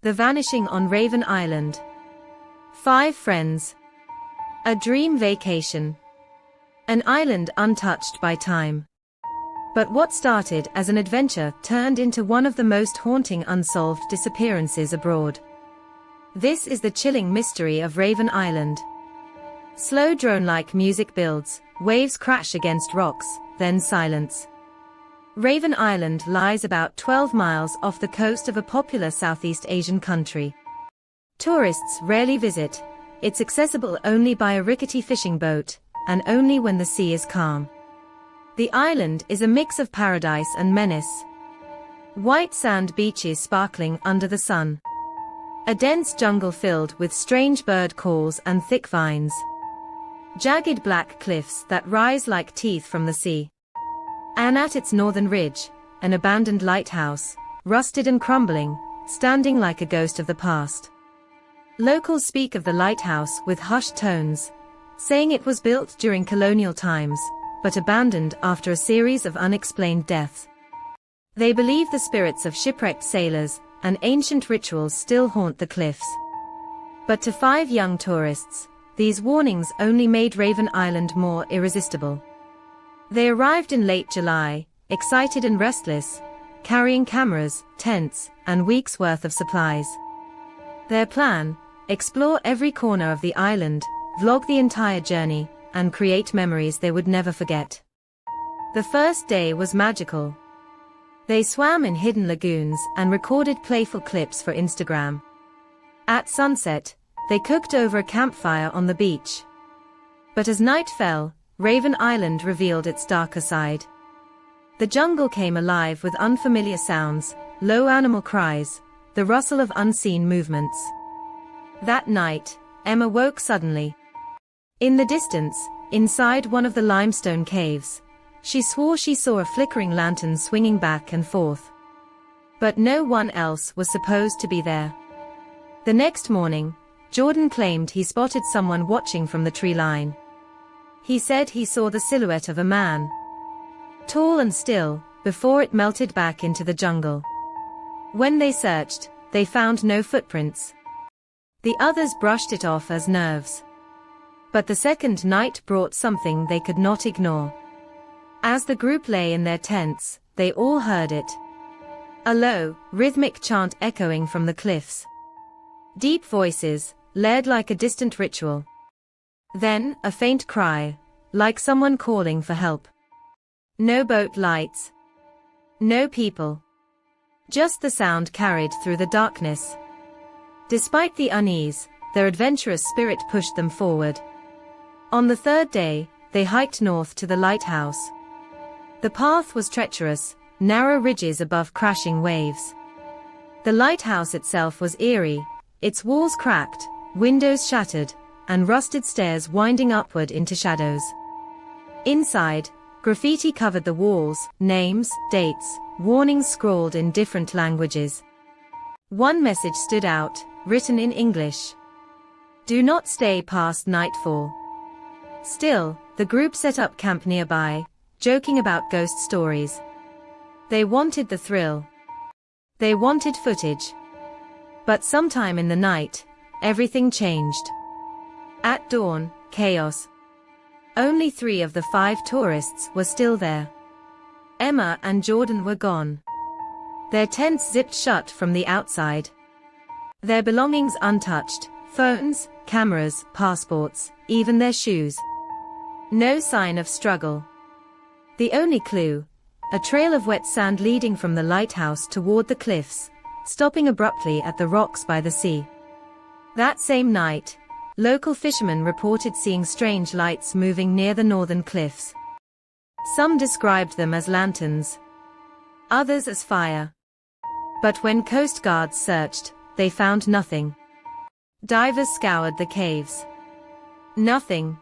The Vanishing on Raven Island. 5 friends. A dream vacation. An island untouched by time. But what started as an adventure turned into one of the most haunting unsolved disappearances abroad. This is the chilling mystery of Raven Island. Slow drone-like music builds, waves crash against rocks, then silence. Raven Island lies about 12 miles off the coast of a popular Southeast Asian country. Tourists rarely visit. It's accessible only by a rickety fishing boat, and only when the sea is calm. The island is a mix of paradise and menace. White sand beaches sparkling under the sun. A dense jungle filled with strange bird calls and thick vines. Jagged black cliffs that rise like teeth from the sea. And at its northern ridge, an abandoned lighthouse, rusted and crumbling, standing like a ghost of the past. Locals speak of the lighthouse with hushed tones, saying it was built during colonial times, but abandoned after a series of unexplained deaths. They believe the spirits of shipwrecked sailors and ancient rituals still haunt the cliffs. But to 5 young tourists, these warnings only made Raven Island more irresistible. They arrived in late July, excited and restless, carrying cameras, tents, and weeks' worth of supplies. Their plan: explore every corner of the island, vlog the entire journey, and create memories they would never forget. The first day was magical. They swam in hidden lagoons and recorded playful clips for Instagram. At sunset, they cooked over a campfire on the beach. But as night fell, Raven Island revealed its darker side. The jungle came alive with unfamiliar sounds, low animal cries, the rustle of unseen movements. That night, Emma woke suddenly. In the distance, inside one of the limestone caves, she swore she saw a flickering lantern swinging back and forth. But no one else was supposed to be there. The next morning, Jordan claimed he spotted someone watching from the tree line. He said he saw the silhouette of a man, tall and still, before it melted back into the jungle. When they searched, they found no footprints. The others brushed it off as nerves. But the second night brought something they could not ignore. As the group lay in their tents, they all heard it. A low, rhythmic chant echoing from the cliffs. Deep voices, layered like a distant ritual. Then, a faint cry, like someone calling for help. No boat lights. No people. Just the sound carried through the darkness. Despite the unease, their adventurous spirit pushed them forward. On the 3rd day, they hiked north to the lighthouse. The path was treacherous, narrow ridges above crashing waves. The lighthouse itself was eerie, its walls cracked, windows shattered, and rusted stairs winding upward into shadows. Inside, graffiti covered the walls, names, dates, warnings scrawled in different languages. One message stood out, written in English. Do not stay past nightfall. Still, the group set up camp nearby, joking about ghost stories. They wanted the thrill. They wanted footage. But sometime in the night, everything changed. At dawn, chaos. Only 3 of the 5 tourists were still there. Emma and Jordan were gone. Their tents zipped shut from the outside. Their belongings untouched, phones, cameras, passports, even their shoes. No sign of struggle. The only clue, a trail of wet sand leading from the lighthouse toward the cliffs, stopping abruptly at the rocks by the sea. That same night, local fishermen reported seeing strange lights moving near the northern cliffs. Some described them as lanterns. Others as fire. But when Coast Guards searched, they found nothing. Divers scoured the caves. Nothing.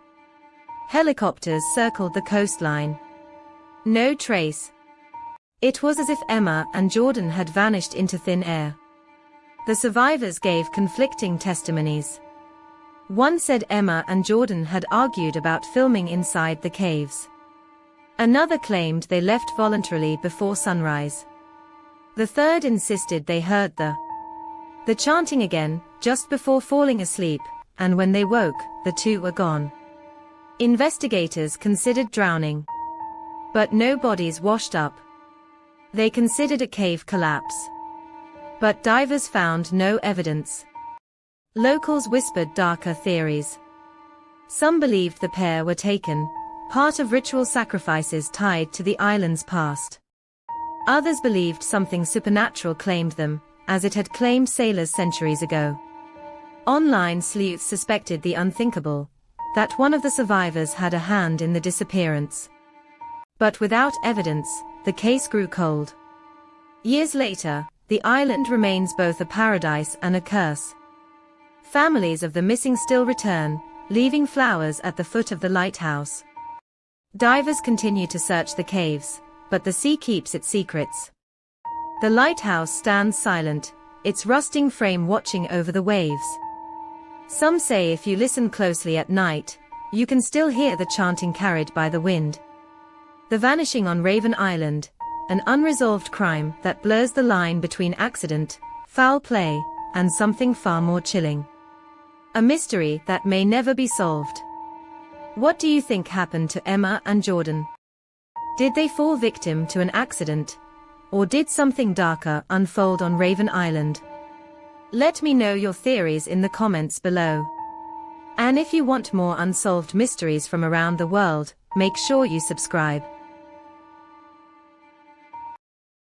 Helicopters circled the coastline. No trace. It was as if Emma and Jordan had vanished into thin air. The survivors gave conflicting testimonies. One said Emma and Jordan had argued about filming inside the caves. Another claimed they left voluntarily before sunrise. The third insisted they heard the The chanting again, just before falling asleep, and when they woke, the two were gone. Investigators considered drowning. But no bodies washed up. They considered a cave collapse. But divers found no evidence. Locals whispered darker theories. Some believed the pair were taken, part of ritual sacrifices tied to the island's past. Others believed something supernatural claimed them, as it had claimed sailors centuries ago. Online sleuths suspected the unthinkable, that one of the survivors had a hand in the disappearance. But without evidence, the case grew cold. Years later, the island remains both a paradise and a curse. Families of the missing still return, leaving flowers at the foot of the lighthouse. Divers continue to search the caves, but the sea keeps its secrets. The lighthouse stands silent, its rusting frame watching over the waves. Some say if you listen closely at night, you can still hear the chanting carried by the wind. The Vanishing on Raven Island, an unresolved crime that blurs the line between accident, foul play, and something far more chilling. A mystery that may never be solved. What do you think happened to Emma and Jordan? Did they fall victim to an accident? Or did something darker unfold on Raven Island? Let me know your theories in the comments below. And if you want more unsolved mysteries from around the world, make sure you subscribe.